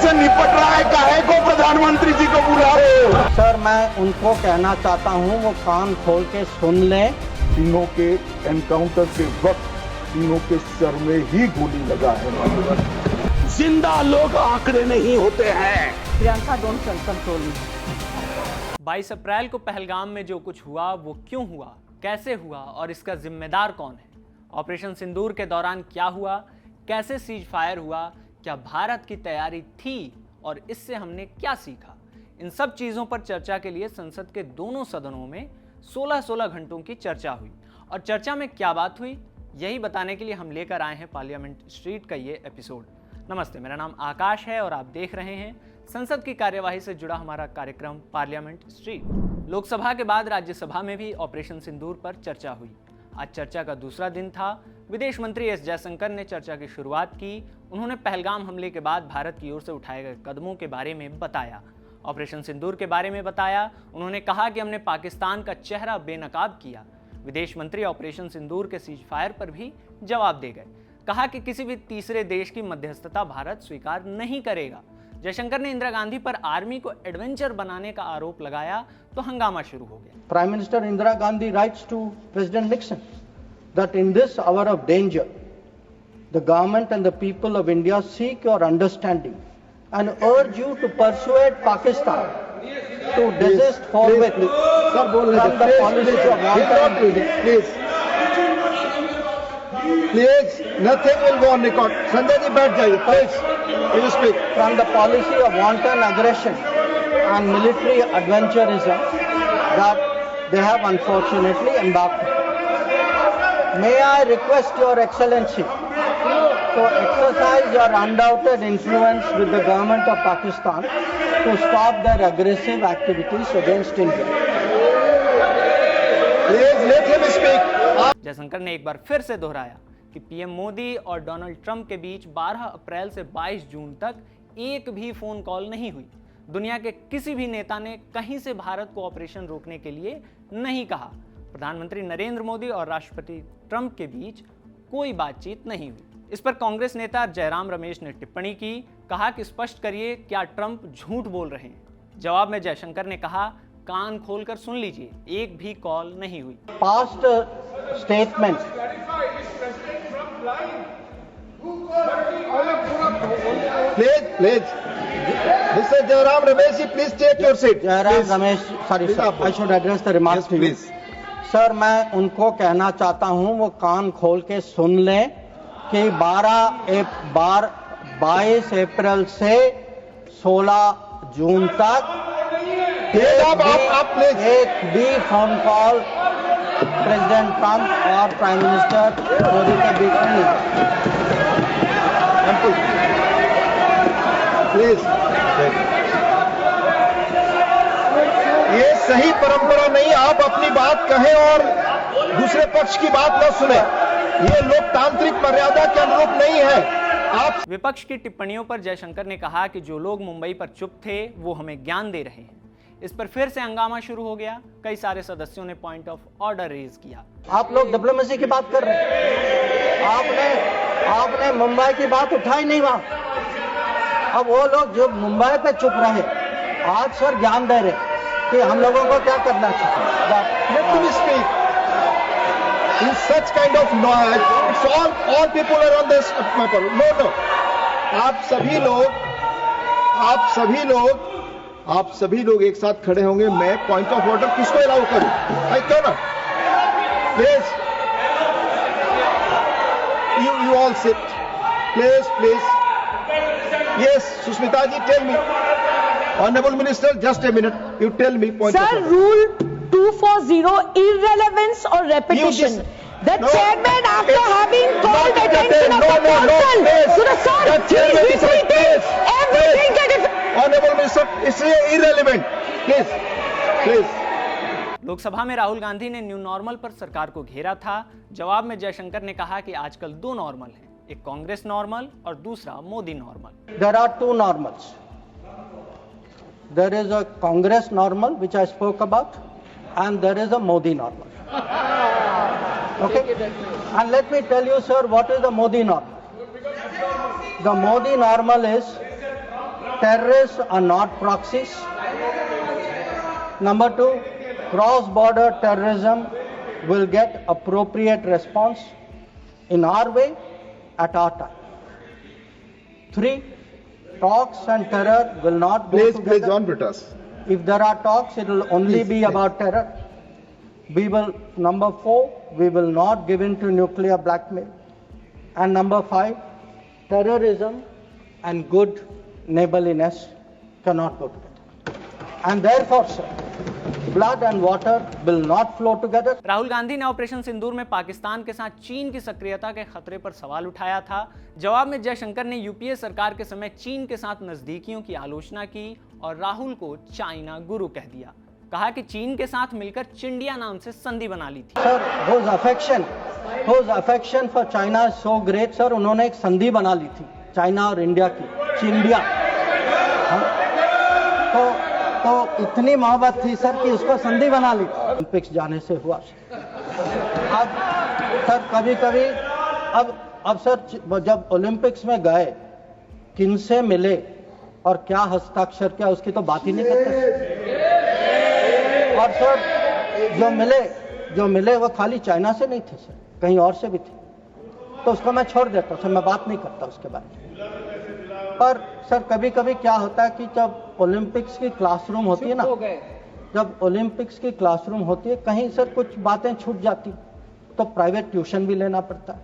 से निपट रहा है, काहे को प्रधानमंत्री जी को बुला रहे हो? सर, मैं उनको कहना चाहता हूं वो कान खोल के सुन लें। तीनों के एनकाउंटर के वक्त तीनों के सर में ही गोली लगा है। जिंदा लोग आंकड़े नहीं होते हैं। प्रियंका डोंट कंट्रोल मी। 22 अप्रैल को पहलगाम में जो कुछ हुआ वो क्यों हुआ, कैसे हुआ और इसका जिम्मेदार कौन है? ऑपरेशन सिंदूर के दौरान क्या हुआ, कैसे सीज फायर हुआ, क्या भारत की तैयारी थी और इससे हमने क्या सीखा? इन सब चीज़ों पर चर्चा के लिए संसद के दोनों सदनों में 16-16 घंटों की चर्चा हुई। और चर्चा में क्या बात हुई, यही बताने के लिए हम लेकर आए हैं पार्लियामेंट स्ट्रीट का ये एपिसोड। नमस्ते, मेरा नाम आकाश है और आप देख रहे हैं संसद की कार्यवाही से जुड़ा हमारा कार्यक्रम पार्लियामेंट स्ट्रीट। लोकसभा के बाद राज्यसभा में भी ऑपरेशन सिंदूर पर चर्चा हुई। आज चर्चा का दूसरा दिन था। विदेश मंत्री एस जयशंकर ने चर्चा की शुरुआत की। उन्होंने पहलगाम हमले के बाद भारत की ओर से उठाए गए कदमों के बारे में बताया, ऑपरेशन सिंदूर के बारे में बताया। उन्होंने कहा कि हमने पाकिस्तान का चेहरा बेनकाब किया। विदेश मंत्री ऑपरेशन सिंदूर के सीज फायर पर भी जवाब दे गए। कहा कि किसी भी तीसरे देश की मध्यस्थता भारत स्वीकार नहीं करेगा। जयशंकर ने इंदिरा गांधी पर आर्मी को एडवेंचर बनाने का आरोप लगाया तो हंगामा शुरू हो गया। Prime Minister Indira Gandhi writes to President Nixon that in this hour of danger, the government and the people of India seek your understanding and urge you to persuade Pakistan to desist forthwith from the policy of wanton. Please, nothing will go on record. Sanjay ji, बैठ जाइए, please. You speak. From the policy of wanton aggression and military adventurism that they have unfortunately embarked on. May I request Your Excellency to exercise your undoubted influence with the government of Pakistan to stop their aggressive activities against India. Please let him speak. Jaishankar ने एक बार फिर से दोहराया कि PM Modi और Donald Trump के बीच 12 अप्रैल से 22 जून तक एक भी फोन कॉल नहीं हुई। दुनिया के किसी भी नेता ने कहीं से भारत को ऑपरेशन रोकने के लिए नहीं कहा। प्रधानमंत्री नरेंद्र मोदी और राष्ट्रपति ट्रंप के बीच कोई बातचीत नहीं हुई। इस पर कांग्रेस नेता जयराम रमेश ने टिप्पणी की। कहा कि स्पष्ट करिए, क्या ट्रंप झूठ बोल रहे हैं? जवाब में जयशंकर ने कहा, कान खोलकर सुन लीजिए, एक भी कॉल नहीं हुई। Past statements. Please. Mr. Jairam Ramesh, please take your seat. Jairam Ramesh, sorry sir, I should address the remarks to you. Please. Sir, मैं उनको कहना चाहता हूं वो कान खोल के सुन लें कि 22 अप्रैल से 16 जून तक एक भी फोन कॉल प्रेसिडेंट ट्रंप और प्राइम मिनिस्टर मोदी के बीच नहीं। प्लीज, ये सही परंपरा नहीं। आप अपनी बात कहें और दूसरे पक्ष की बात न सुने, ये लोकतांत्रिक मर्यादा के अनुरूप नहीं है। आप विपक्ष की टिप्पणियों पर जयशंकर ने कहा कि जो लोग मुंबई पर चुप थे वो हमें ज्ञान दे रहे हैं। इस पर फिर से हंगामा शुरू हो गया। कई सारे सदस्यों ने पॉइंट ऑफ ऑर्डर रेज किया। आप लोग डिप्लोमेसी की बात कर रहे हैं, आपने मुंबई की बात उठाई नहीं वहां। अब वो लोग जो मुंबई पे चुप रहे आज सर ज्ञान दे रहे कि हम लोगों को क्या करना चाहिए। let me speak. In such kind of noise, it's all people are on this paper. No. आप सभी लोग एक साथ खड़े होंगे। मैं पॉइंट ऑफ ऑर्डर किसको अलाउ करूं? भाई क्यों ना? Please, you all sit. Please. Yes, Sushmita ji, tell me. Honorable Minister, just a minute. You tell me point of Sir, order. Rule 240, irrelevance or repetition. The chairman, after having called attention of the council to the sir, he is repeating everything that is. Honorable Minister, it's irrelevant. Please. Lok Sabha में राहुल गांधी ने new normal पर सरकार को घेरा था। जवाब में जयशंकर ने कहा कि आजकल दो नॉर्मल हैं, एक कांग्रेस नॉर्मल और दूसरा Modi normal. There are two normals. There is a Congress normal which I spoke about and there is a Modi normal. Okay? And let me tell you, sir, what is the Modi normal? The Modi normal is terrorists are not proxies. Number two, cross-border terrorism will get appropriate response in our way at our time. Three, talks and terror will not go together. Please, John Britas. If there are talks, it will only be about terror. We will, number four, we will not give in to nuclear blackmail. And number five, terrorism and good neighborliness cannot go together. And therefore, sir, blood and water will not flow together. Rahul Gandhi ने operation सिंदूर में पाकिस्तान के साथ चीन की सक्रियता के खतरे पर सवाल उठाया था। जवाब में जयशंकर ने यूपीए सरकार के समय चीन के साथ नजदीकियों की आलोचना की और राहुल को चाइना गुरु कह दिया। कहा कि चीन के साथ मिलकर चिंडिया नाम से संधि बना ली थी। Sir, whose affection for China is so great, sir, उन्होंने एक संधि बना ली थी चाइना और इंडिया की, चिंडिया। तो इतनी मोहब्बत थी सर कि उसको संधि बना ली। ओलंपिक्स जाने से हुआ। अब सर कभी अब सर जब ओलंपिक्स में गए, किनसे मिले और क्या हस्ताक्षर किया, उसकी तो बात ही नहीं करते। और सर जो मिले वो खाली चाइना से नहीं थे सर, कहीं और से भी थे। तो उसको मैं छोड़ देता हूँ सर, मैं बात नहीं करता उसके बारे में। पर सर कभी क्या होता है कि जब ओलंपिक्स की क्लासरूम होती है ना, जब ओलंपिक्स की क्लासरूम होती है, कहीं सर कुछ बातें छूट जाती तो प्राइवेट ट्यूशन भी लेना पड़ता है।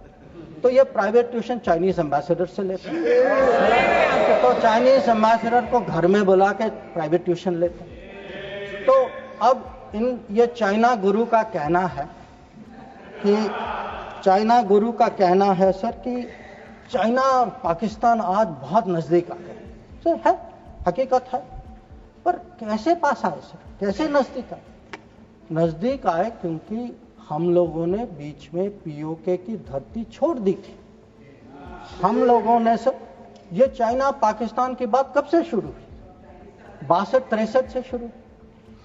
तो ये प्राइवेट ट्यूशन चाइनीज एम्बेसडर से लेते हैं, तो चाइनीज एम्बेसडर को घर में बुला के प्राइवेट ट्यूशन लेते हैं। तो अब ये चाइना गुरु का कहना है सर कि चाइना और पाकिस्तान आज बहुत नजदीक आ गए। सर है, हकीकत है, पर कैसे पास आए सर, कैसे नजदीक आए? क्योंकि हम लोगों ने बीच में पीओके की धरती छोड़ दी थी। हम लोगों ने सर, ये चाइना पाकिस्तान की बात कब से शुरू हुई? 62-63 से शुरू।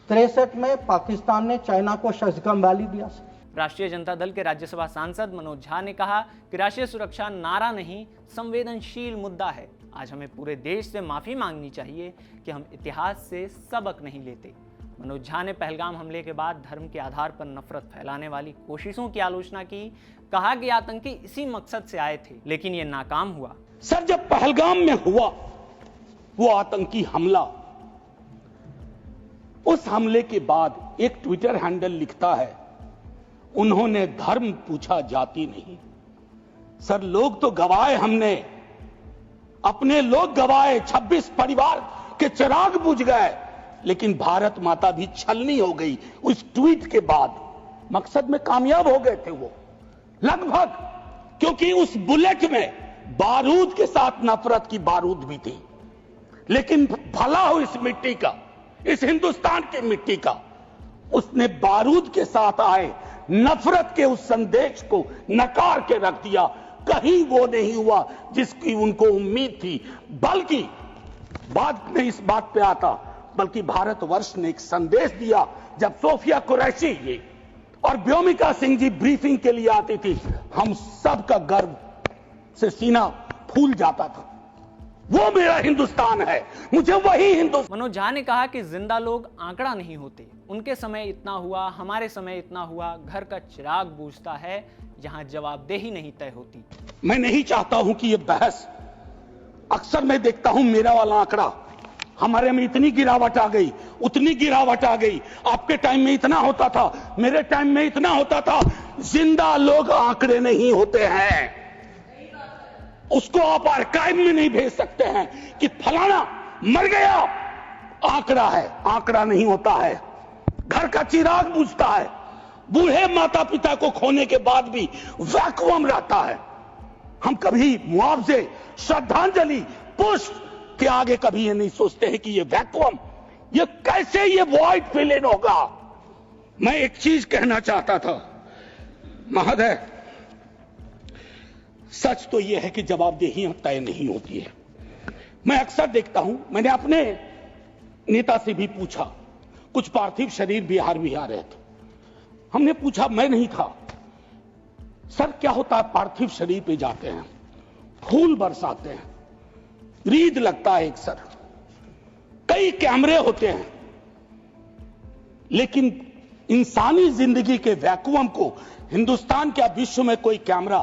63 में पाकिस्तान ने चाइना को शशगम वैली दिया सर। राष्ट्रीय जनता दल के राज्यसभा सांसद मनोज झा ने कहा कि राष्ट्रीय सुरक्षा नारा नहीं, संवेदनशील मुद्दा है। आज हमें पूरे देश से माफी मांगनी चाहिए कि हम इतिहास से सबक नहीं लेते। मनोज झा ने पहलगाम हमले के बाद धर्म के आधार पर नफरत फैलाने वाली कोशिशों की आलोचना की। कहा कि आतंकी इसी मकसद से आए थे, लेकिन ये नाकाम हुआ। सर, जब पहलगाम में हुआ वो आतंकी हमला, उस हमले के बाद एक ट्विटर हैंडल लिखता है, उन्होंने धर्म पूछा, जाति नहीं। सर, लोग तो गवाए, हमने अपने लोग गवाए, 26 परिवार के चिराग बुझ गए, लेकिन भारत माता भी छलनी हो गई उस ट्वीट के बाद। मकसद में कामयाब हो गए थे वो लगभग, क्योंकि उस बुलेट में बारूद के साथ नफरत की बारूद भी थी। लेकिन भला हो इस मिट्टी का, इस हिंदुस्तान की मिट्टी का, उसने बारूद के साथ आए नफरत के उस संदेश को नकार के रख दिया। कहीं वो नहीं हुआ जिसकी उनको उम्मीद थी। बल्कि बाद में इस बात पे आता, बल्कि भारतवर्ष ने एक संदेश दिया। जब सोफिया कुरैशी ये और व्योमिका सिंह जी ब्रीफिंग के लिए आती थी, हम सब का गर्व से सीना फूल जाता था। वो मेरा हिंदुस्तान है, मुझे वही हिंदुस्तान। मनोज झा ने कहा कि जिंदा लोग आंकड़ा नहीं होते। उनके समय इतना हुआ, हमारे समय इतना हुआ। घर का चिराग बूझता है जहां जवाबदेही नहीं तय होती। मैं नहीं चाहता हूं कि ये बहस, अक्सर मैं देखता हूं मेरा वाला आंकड़ा, हमारे में इतनी गिरावट आ गई, उतनी गिरावट आ गई, आपके टाइम में इतना होता था, मेरे टाइम में इतना होता था। जिंदा लोग आंकड़े नहीं होते हैं। उसको आप आर्काइव में नहीं भेज सकते हैं कि फलाना मर गया, आंकड़ा है, आंकड़ा नहीं होता है। घर का चिराग बुझता है। बूढ़े माता पिता को खोने के बाद भी वैक्यूम रहता है। हम कभी मुआवजे, श्रद्धांजलि, पुष्प के आगे कभी ये नहीं सोचते हैं कि ये वैक्यूम, ये कैसे ये वॉइड फिल इन होगा। मैं एक चीज कहना चाहता था महोदय, सच तो यह है कि जवाबदेही तय नहीं होती है। मैं अक्सर देखता हूं, मैंने अपने नेता से भी पूछा, कुछ पार्थिव शरीर बिहार भी आ रहे थे, हमने पूछा, मैं नहीं था, सर क्या होता है, पार्थिव शरीर पे जाते हैं, फूल बरसाते हैं, रीद लगता है एक सर, कई कैमरे होते हैं, लेकिन इंसानी जिंदगी के वैक्यूम को हिंदुस्तान क्या विश्व में कोई कैमरा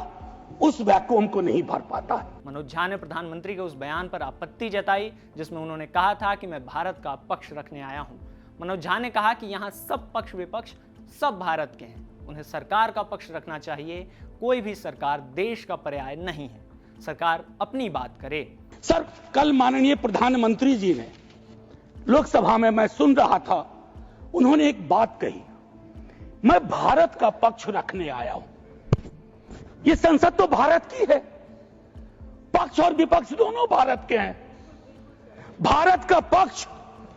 उस वैक्यूम को नहीं भर पाता है। मनोज झा ने प्रधानमंत्री के उस बयान पर आपत्ति जताई जिसमें उन्होंने कहा था कि मैं भारत का पक्ष रखने आया हूं। मनोज झा ने कहा कि यहां सब पक्ष विपक्ष सब भारत के हैं, उन्हें सरकार का पक्ष रखना चाहिए। कोई भी सरकार देश का पर्याय नहीं है, सरकार अपनी बात करे। सर, कल माननीय प्रधानमंत्री जी ने लोकसभा में, मैं सुन रहा था, उन्होंने एक बात कही, मैं भारत का पक्ष रखने आया हूं। ये संसद तो भारत की है, पक्ष और विपक्ष दोनों भारत के हैं। भारत का पक्ष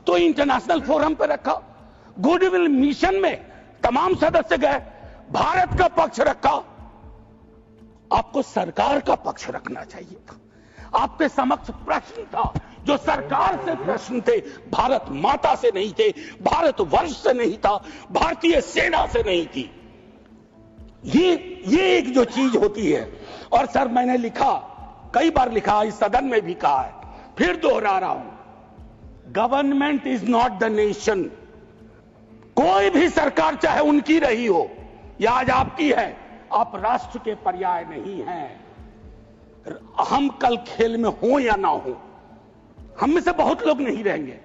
तो इंटरनेशनल फोरम पर रखा, गुडविल मिशन में तमाम सदस्य गए, भारत का पक्ष रखा। आपको सरकार का पक्ष रखना चाहिए था। आपके समक्ष प्रश्न था, जो सरकार से प्रश्न थे, भारत माता से नहीं थे, भारत वर्ष से नहीं था, भारतीय सेना से नहीं थी। ये एक जो चीज होती है। और सर, मैंने लिखा, कई बार लिखा, इस सदन में भी कहा है, फिर दोहरा रहा हूं, government is not the nation. कोई भी सरकार चाहे उनकी रही हो या आज आपकी है, आप राष्ट्र के पर्याय नहीं हैं। हम कल खेल में हो या ना हो, हम में से बहुत लोग नहीं रहेंगे,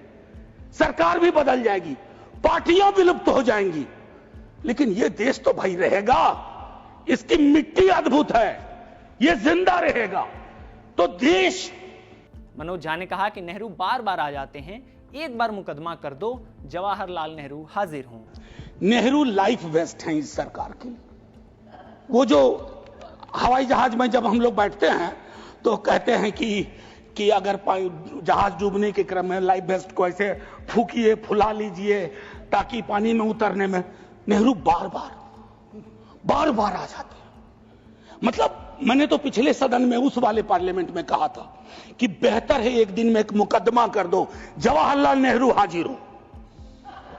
सरकार भी बदल जाएगी, पार्टियां विलुप्त हो जाएंगी, लेकिन ये देश तो भाई रहेगा। इसकी मिट्टी अद्भुत है, ये जिंदा रहेगा तो देश। मनोज झा ने कहा कि नेहरू बार बार आ जाते हैं, एक बार मुकदमा कर दो, जवाहरलाल नेहरू हाजिर हों। नेहरू लाइफ वेस्ट हैं इस सरकार की। वो जो हवाई जहाज में जब हम लोग बैठते हैं तो कहते हैं कि अगर जहाज डूबने के क्रम में लाइफ वेस्ट को ऐसे फूकिए, फुला लीजिए ताकि पानी में उतरने में, नेहरू बार बार आ जाते हैं। मतलब मैंने तो पिछले सदन में, उस वाले पार्लियामेंट में कहा था कि बेहतर है एक दिन में एक मुकदमा कर दो, जवाहरलाल नेहरू हाजिर हो,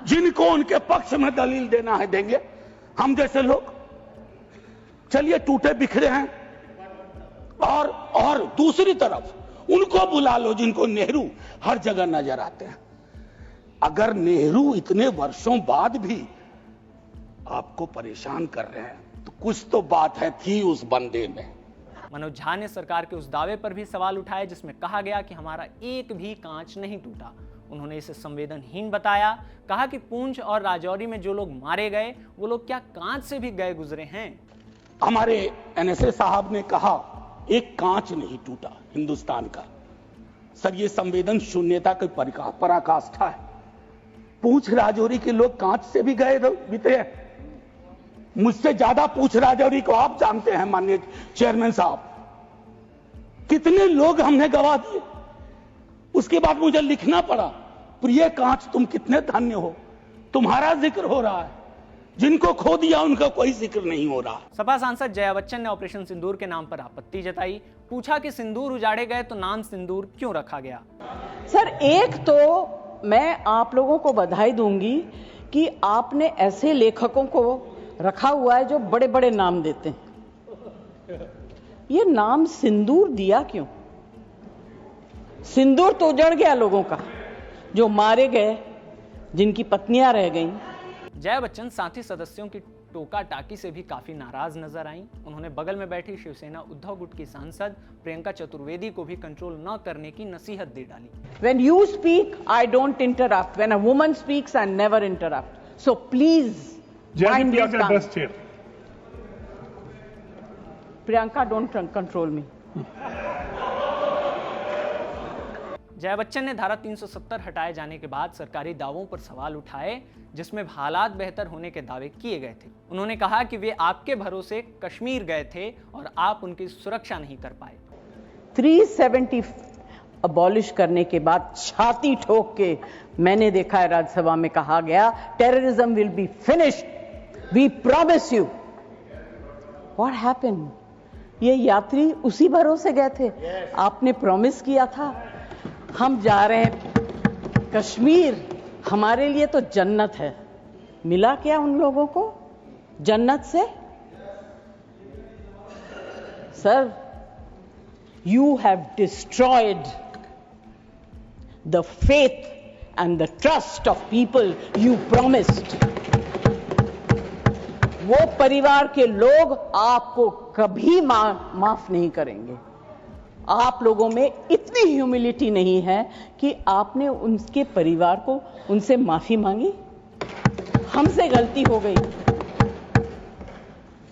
जिनको उनके पक्ष में दलील देना है देंगे, हम जैसे लोग चलिए टूटे बिखरे हैं। और दूसरी तरफ उनको बुला लो जिनको नेहरू हर जगह नजर आते हैं। अगर नेहरू इतने वर्षों बाद भी आपको परेशान कर रहे हैं तो कुछ तो बात है थी उस बंदे में। मनोज झा ने सरकार के उस दावे पर भी सवाल उठाए जिसमें कहा गया कि हमारा एक भी कांच नहीं टूटा। उन्होंने इसे संवेदनहीन बताया, कहा कि पुंछ और राजौरी में जो लोग मारे गए वो लोग क्या कांच से भी गए गुजरे हैं। हमारे एनएसए साहब ने कहा एक कांच नहीं टूटा हिंदुस्तान का। सर, ये संवेदन शून्यता की पराकाष्ठा है। पूंछ राजौरी के लोग कांच से भी गए बीते हैं। मुझसे ज्यादा पूंछ राजौरी को आप जानते हैं माननीय चेयरमैन साहब, कितने लोग हमने गवा दिए। उसके बाद मुझे लिखना पड़ा, प्रिय कांच तुम कितने धन्य हो, तुम्हारा जिक्र हो रहा है, जिनको खो दिया उनका कोई जिक्र नहीं हो रहा। सपा सांसद जया बच्चन ने ऑपरेशन सिंदूर के नाम पर आपत्ति जताई, पूछा कि सिंदूर उजाड़े गए तो नाम सिंदूर क्यों रखा गया। सर, एक तो मैं आप लोगों को बधाई दूंगी कि आपने ऐसे लेखकों को रखा हुआ है जो बड़े बड़े नाम देते हैं। ये नाम सिंदूर दिया क्यों? सिंदूर तो उजड़ गया लोगों का, जो मारे गए, जिनकी पत्नियां रह गईं। जया बच्चन साथ ही सदस्यों की टोका टाकी से भी काफी नाराज नजर आईं। उन्होंने बगल में बैठी शिवसेना उद्धव गुट की सांसद प्रियंका चतुर्वेदी को भी कंट्रोल न करने की नसीहत दे डाली। When you speak, I don't interrupt. When a woman speaks, I never interrupt. So please, mind your tongue. Priyanka, don't control me. Jaya Bachchan ने धारा 370 हटाए जाने के बाद सरकारी दावों पर सवाल उठाए जिसमें हालात बेहतर होने के दावे किए गए थे। उन्होंने कहा कि वे आपके भरोसे कश्मीर गए थे और आप उनकी सुरक्षा नहीं कर पाए। 370 अबॉलिश करने के बाद छाती ठोक के मैंने देखा है राज्यसभा में कहा गया, terrorism will be finished, we promise you. What happened? ये यात्री उसी भरोसे गए थे, आपने प्रॉमिस किया था। हम जा रहे हैं कश्मीर, हमारे लिए तो जन्नत है। मिला क्या उन लोगों को जन्नत से? Sir, you have destroyed the faith and the trust of people you promised. वो परिवार के लोग आपको कभी माफ नहीं करेंगे। आप लोगों में इतनी ह्यूमिलिटी नहीं है कि आपने उनके परिवार को उनसे माफी मांगी। हमसे गलती हो गई,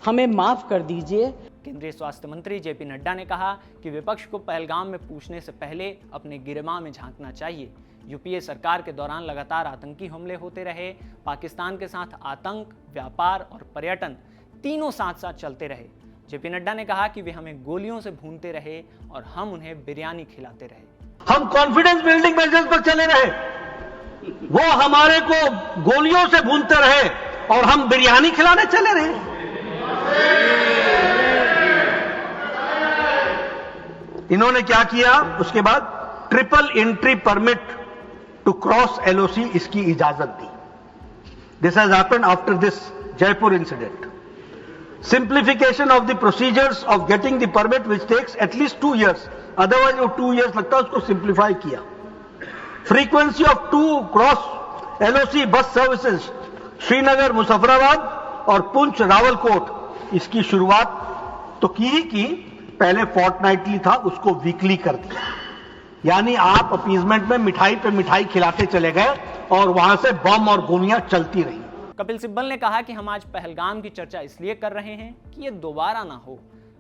हमें माफ कर दीजिए। केंद्रीय स्वास्थ्य मंत्री जेपी नड्डा ने कहा कि विपक्ष को पहलगाम में पूछने से पहले अपने गिरबां में झांकना चाहिए। यूपीए सरकार के दौरान लगातार आतंकी हमले होते रहे। पाकिस्तान के साथ आतंक, व्यापार और पर्यटन तीनों साथ साथ चलते रहे। जेपी नड्डा ने कहा कि वे हमें गोलियों से भूनते रहे और हम उन्हें बिरयानी खिलाते रहे। हम कॉन्फिडेंस बिल्डिंग मेजर्स पर चले रहे, वो हमारे को गोलियों से भूनते रहे और हम बिरयानी खिलाने चले रहे। इन्होंने क्या किया उसके बाद? Triple entry permit to cross LOC, इसकी इजाजत दी। This has happened after this Jaipur incident. Simplification of the procedures of getting the permit which takes at least 2 years, otherwise वो 2 years लगता है, उसको सिंप्लीफाई किया। Frequency of 2 cross LOC bus services Srinagar Muzaffarabad और पुंछ रावलकोट, इसकी शुरुआत तो की पहले फोर्टनाइटली था, उसको वीकली कर दिया। यानी आप अपीजमेंट में मिठाई पे मिठाई खिलाते चले गए और वहां से बम और गोलियां चलती रही। कपिल सिब्बल ने कहा कि हम आज पहलगाम की चर्चा इसलिए कर रहे हैं कि ये दोबारा ना हो।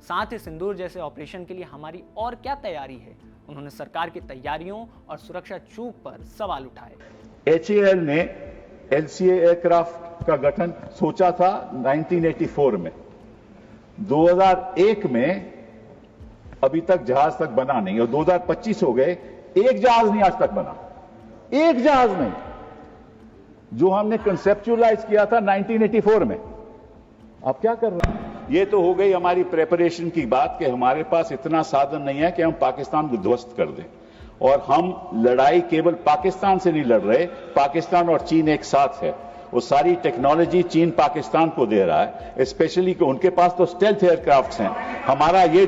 साथ ही सिंदूर जैसे ऑपरेशन के लिए हमारी और क्या तैयारी है। उन्होंने सरकार की तैयारियों और सुरक्षा चूक पर सवाल उठाए। HAL ने LCA एयरक्राफ्ट का गठन सोचा था 1984 में। 2001 में अभी तक जहाज तक बना नहीं और 2025 हो गए, एक जहाज नहीं आज तक बना, एक जहाज नहीं, जो हमने कंसेप्चुअलाइज किया था 1984 में। अब क्या कर रहे हैं? ये तो हो गई हमारी प्रेपरेशन की बात कि हमारे पास इतना साधन नहीं है कि हम पाकिस्तान को ध्वस्त कर दें। और हम लड़ाई केवल पाकिस्तान से नहीं लड़ रहे, पाकिस्तान और चीन एक साथ है। वो सारी टेक्नोलॉजी चीन पाकिस्तान को दे रहा है, स्पेशली कि उनके पास तो स्टेल्थ एयरक्राफ्ट हैं। हमारा ये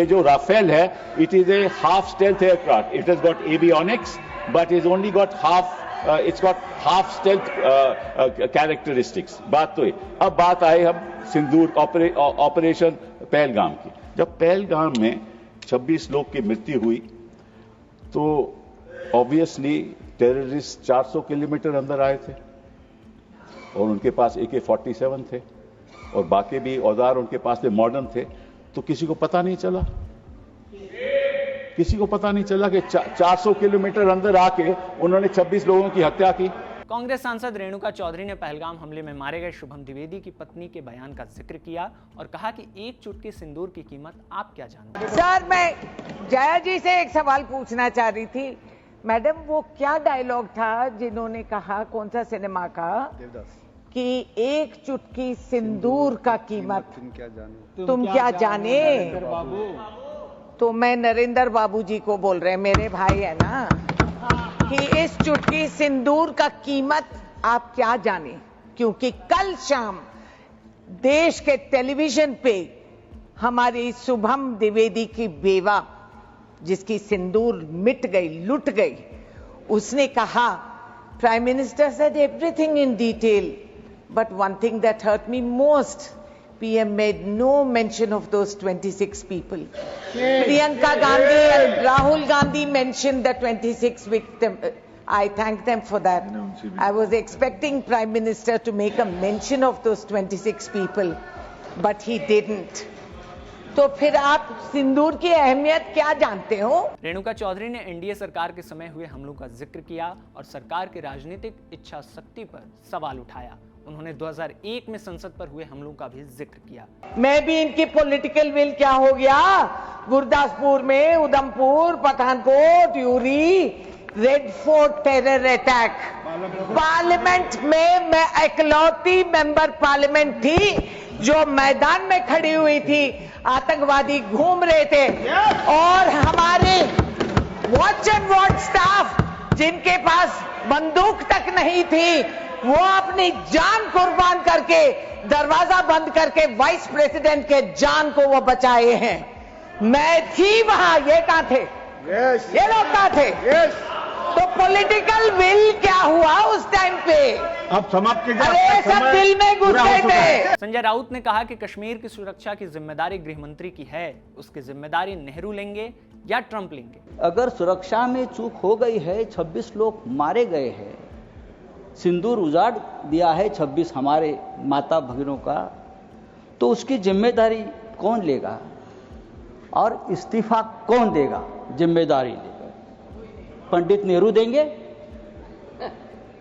जो राफेल है, it is a half stealth aircraft. It has got avionics but is only got half stealth characteristics. बात तो है। अब बात आए हम सिंदूर ऑपरेशन पहलगाम की। जब पहलगाम में 26 लोग की मृत्यु हुई तो ऑब्वियसली टेररिस्ट 400 किलोमीटर अंदर आए थे और उनके पास AK-47 थे और बाकी भी औजार उनके पास थे, मॉडर्न थे। तो किसी को पता नहीं चला, किसी को पता नहीं चला कि 400 किलोमीटर अंदर आके उन्होंने 26 लोगों की हत्या की। कांग्रेस सांसद रेणुका चौधरी ने पहलगाम हमले में मारे गए शुभम द्विवेदी की पत्नी के बयान का जिक्र किया और कहा कि एक चुटकी सिंदूर की कीमत आप क्या जानते हैं? सर, मैं जया जी से एक सवाल पूछना चाह रही थी। मैडम, वो क्या डायलॉग था जिन्होंने कहा, कौन सा सिनेमा का, कि एक चुटकी सिंदूर का कीमत तुम क्या जाने। तो मैं नरेंद्र बाबू जी को बोल रहे हैं, मेरे भाई है ना, कि इस चुटकी सिंदूर का कीमत आप क्या जाने। क्योंकि कल शाम देश के टेलीविजन पे हमारी शुभम द्विवेदी की बेवा, जिसकी सिंदूर मिट गई, लुट गई, उसने कहा, prime minister said everything in detail, but one thing that hurt me most, PM made no mention of those 26 people. Priyanka Gandhi and Rahul Gandhi mentioned the 26 victims. I thank them for that. I was expecting Prime Minister to make a mention of those 26 people, but he didn't. तो फिर आप सिंदूर की अहमियत क्या जानते हो? रेणुका चौधरी ने NDA सरकार के समय हुए हमलों का जिक्र किया और सरकार की राजनीतिक इच्छा शक्ति पर सवाल उठाया। उन्होंने 2001 में संसद पर हुए हमलों का भी जिक्र किया। मैं भी इनकी पॉलिटिकल विल क्या हो गया, गुरदासपुर में, Udhampur, Pathankot, Yuri, red fort terror attack, parliament में मैं इकलौती मेंबर पार्लियामेंट थी जो मैदान में खड़ी हुई थी। आतंकवादी घूम रहे थे और हमारे वॉच एंड वॉच स्टाफ, जिनके पास बंदूक तक नहीं थी, वो अपनी जान कुर्बान करके, दरवाजा बंद करके वाइस प्रेसिडेंट के जान को वो बचाए हैं। मैं थी वहां, ये कहां थे? ये लोग कहां थे? तो पॉलिटिकल विल क्या हुआ उस टाइम पे? अब समाप्त कीजिए। अरे सब दिल में घुस गए थे। संजय राउत ने कहा कि कश्मीर की सुरक्षा की जिम्मेदारी गृह मंत्री की है, उसकी जिम्मेदारी नेहरू लेंगे या ट्रंप लेंगे। अगर सुरक्षा में चूक हो गई है, 26 लोग मारे गए हैं, सिंदूर उजाड़ दिया है 26 हमारे माता भगिनों का, तो उसकी जिम्मेदारी कौन लेगा और इस्तीफा कौन देगा? जिम्मेदारी लेकर पंडित नेहरू देंगे?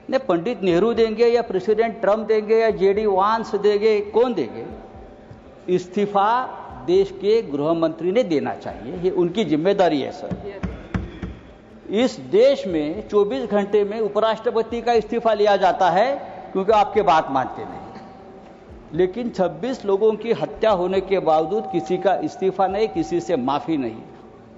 नहीं, पंडित नेहरू देंगे या प्रेसिडेंट ट्रंप देंगे या जेडी वांस देंगे? कौन देंगे? इस्तीफा देश के गृह मंत्री ने देना चाहिए, ये उनकी जिम्मेदारी है सर। इस देश में 24 घंटे में उपराष्ट्रपति का इस्तीफा लिया जाता है क्योंकि आपके बात मानते नहीं, लेकिन 26 लोगों की हत्या होने के बावजूद किसी का इस्तीफा नहीं, किसी से माफी नहीं।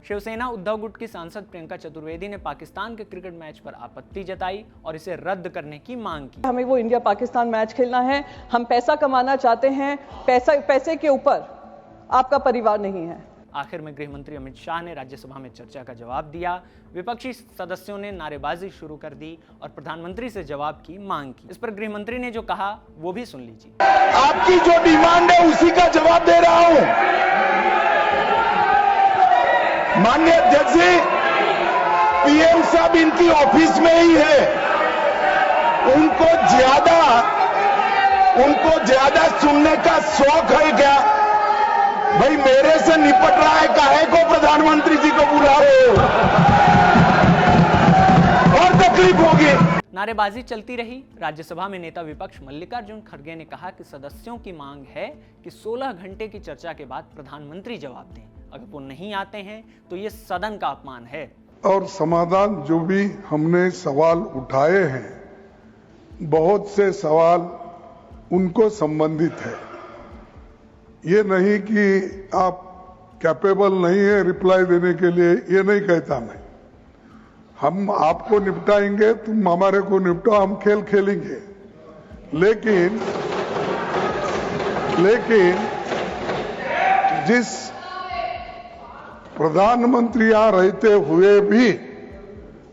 शिवसेना उद्धव गुट की सांसद प्रियंका चतुर्वेदी ने पाकिस्तान के क्रिकेट मैच पर आपत्ति जताई और इसे रद्द करने की मांग की। हमें वो इंडिया पाकिस्तान मैच खेलना है, हम पैसा कमाना चाहते हैं, पैसे के ऊपर आपका परिवार नहीं है। आखिर में गृह मंत्री अमित शाह ने राज्यसभा में चर्चा का जवाब दिया। विपक्षी सदस्यों ने नारेबाजी शुरू कर दी और प्रधानमंत्री से जवाब की मांग की। इस पर गृह मंत्री ने जो कहा वो भी सुन लीजिए। आपकी जो डिमांड है उसी का जवाब दे रहा हूं। माननीय अध्यक्ष जी, पीएम साहब इनकी ऑफिस में ही है, उनको ज्यादा सुनने का शौक है क्या? भाई मेरे से निपट रहा है, काहे को प्रधानमंत्री जी को बुला रहे हो? और तकलीफ होगी। नारेबाजी चलती रही। राज्यसभा में नेता विपक्ष मल्लिकार्जुन खड़गे ने कहा कि सदस्यों की मांग है कि 16 घंटे की चर्चा के बाद प्रधानमंत्री जवाब दें। अगर वो नहीं आते हैं तो ये सदन का अपमान है। और समाधान जो भी हमने सवाल उठाए हैं, बहुत से सवाल उनको संबंधित है। ये नहीं कि आप कैपेबल नहीं है रिप्लाई देने के लिए, ये नहीं कहता मैं। हम आपको निपटाएंगे, तुम हमारे को निपटाओ, हम खेल खेलेंगे। लेकिन जिस प्रधानमंत्री यहाँ रहते हुए भी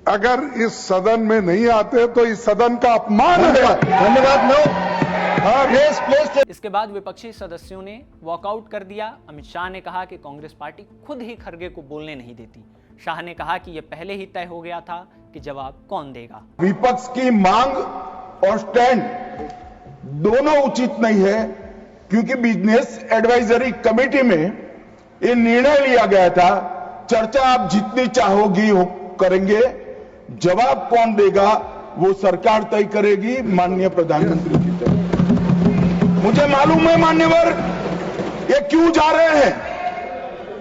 अगर इस सदन में नहीं आते तो इस सदन का अपमान है। धन्यवाद। इसके बाद विपक्षी सदस्यों ने वॉकआउट कर दिया। अमित शाह ने कहा कि कांग्रेस पार्टी खुद ही खड़गे को बोलने नहीं देती। शाह ने कहा कि यह पहले ही तय हो गया था कि जवाब कौन देगा। विपक्ष की मांग और स्टैंड दोनों उचित नहीं है, क्योंकि बिजनेस एडवाइजरी कमेटी में ये निर्णय लिया गया था, चर्चा आप जितनी चाहोगी हो करेंगे, जवाब कौन देगा वो सरकार तय करेगी माननीय प्रधानमंत्री की तरफ। मुझे मालूम है मान्यवर ये क्यों जा रहे हैं,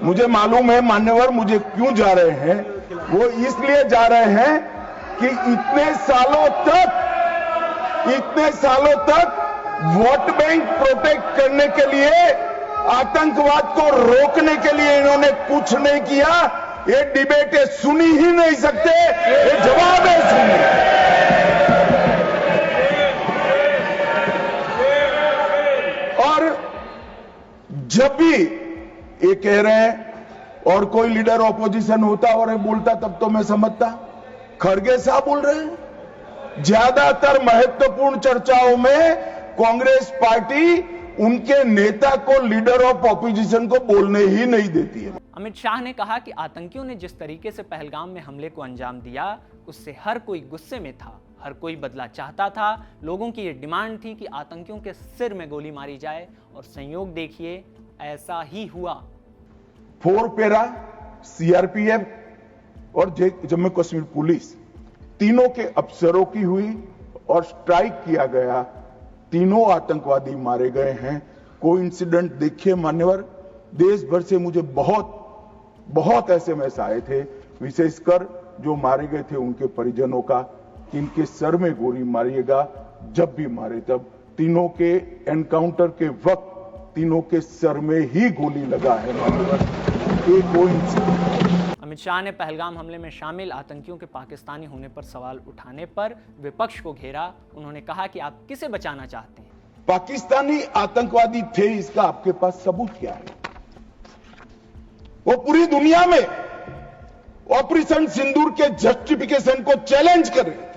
मुझे मालूम है मान्यवर मुझे क्यों जा रहे हैं। वो इसलिए जा रहे हैं कि इतने सालों तक वोट बैंक प्रोटेक्ट करने के लिए, आतंकवाद को रोकने के लिए इन्होंने कुछ नहीं किया। ये डिबेटें सुनी ही नहीं सकते, ये जवाब है सुनिए। और जब भी ये कह रहे हैं और कोई लीडर ऑपोजिशन होता और बोलता तब तो मैं समझता, खड़गे साहब बोल रहे हैं। ज्यादातर महत्वपूर्ण चर्चाओं में कांग्रेस पार्टी उनके नेता को, लीडर ऑफ ऑपोजिशन को बोलने ही नहीं देती है। अमित शाह ने कहा कि आतंकियों ने जिस तरीके से पहलगाम में हमले को अंजाम दिया, उससे हर कोई गुस्से में था, हर कोई बदला चाहता था। लोगों की ये डिमांड थी कि आतंकियों के सिर में गोली मारी जाए और संयोग देखिए ऐसा ही हुआ। 4 पैरा सीआरपीएफ और जम्मू कश्मीर पुलिस तीनों के अफसरों की हुई और स्ट्राइक किया गया, तीनों आतंकवादी मारे गए हैं। कोई इंसिडेंट देखिए मान्यवर, देश भर से मुझे बहुत एसएमएस आए थे, विशेषकर जो मारे गए थे उनके परिजनों का, इनके सर में गोली मारिएगा, जब भी मारे तब। तीनों के एनकाउंटर के वक्त तीनों के सर में ही गोली लगा है मान्यवर। अमित शाह ने पहलगाम हमले में शामिल आतंकियों के पाकिस्तानी होने पर सवाल उठाने पर विपक्ष को घेरा। उन्होंने कहा कि आप किसे बचाना चाहते हैं? पाकिस्तानी आतंकवादी थे, इसका आपके पास सबूत क्या है? वो पूरी दुनिया में ऑपरेशन सिंदूर के जस्टिफिकेशन को चैलेंज कर रहे थे।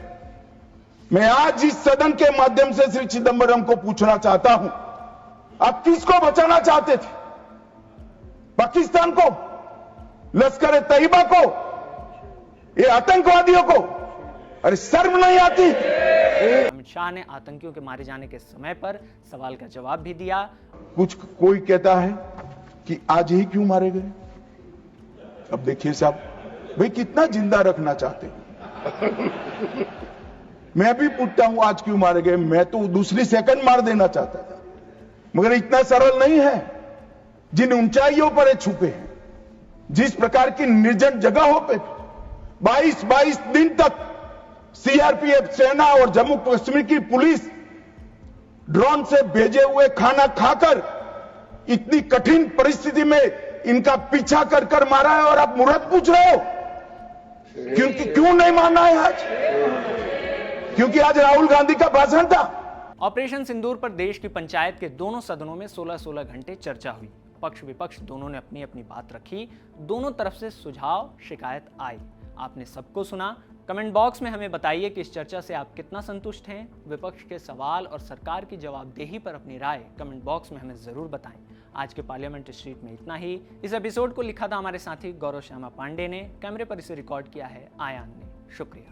मैं आज इस सदन के माध्यम से श्री चिदंबरम को पूछना चाहता हूं, आप किसको बचाना चाहते थे? पाकिस्तान को, लश्कर तैयबा को, ये आतंकवादियों को? अरे शर्म नहीं आती? अमित शाह ने आतंकियों के मारे जाने के समय पर सवाल का जवाब भी दिया। कुछ कोई कहता है कि आज ही क्यों मारे गए? अब देखिए साहब, भाई कितना जिंदा रखना चाहते हैं? मैं भी पूछता हूं आज क्यों मारे गए? मैं तो दूसरी सेकंड मार देना चाहता था, मगर इतना सरल नहीं है। जिन ऊंचाइयों पर ये छुपे हैं, जिस प्रकार की निर्जन जगहों पे 22 दिन तक सीआरपीएफ सेना और जम्मू कश्मीर की पुलिस ड्रोन से भेजे हुए खाना खाकर इतनी कठिन परिस्थिति में इनका पीछा कर कर मारा है, और आप मुहूर्त पूछ रहे हो? क्यों नहीं मानना है आज? क्योंकि आज राहुल गांधी का भाषण था। ऑपरेशन सिंदूर पर देश की पंचायत के दोनों सदनों में 16-16 घंटे चर्चा हुई। पक्ष विपक्ष दोनों ने अपनी अपनी बात रखी, दोनों तरफ से सुझाव शिकायत आई। आपने सबको सुना। कमेंट बॉक्स में हमें बताइए कि इस चर्चा से आप कितना संतुष्ट हैं। विपक्ष के सवाल और सरकार की जवाबदेही पर अपनी राय कमेंट बॉक्स में हमें जरूर बताएं। आज के पार्लियामेंट स्ट्रीट में इतना ही। इस एपिसोड को लिखा था हमारे साथी गौरव श्यामा पांडे ने, कैमरे पर इसे रिकॉर्ड किया है आयान ने। शुक्रिया।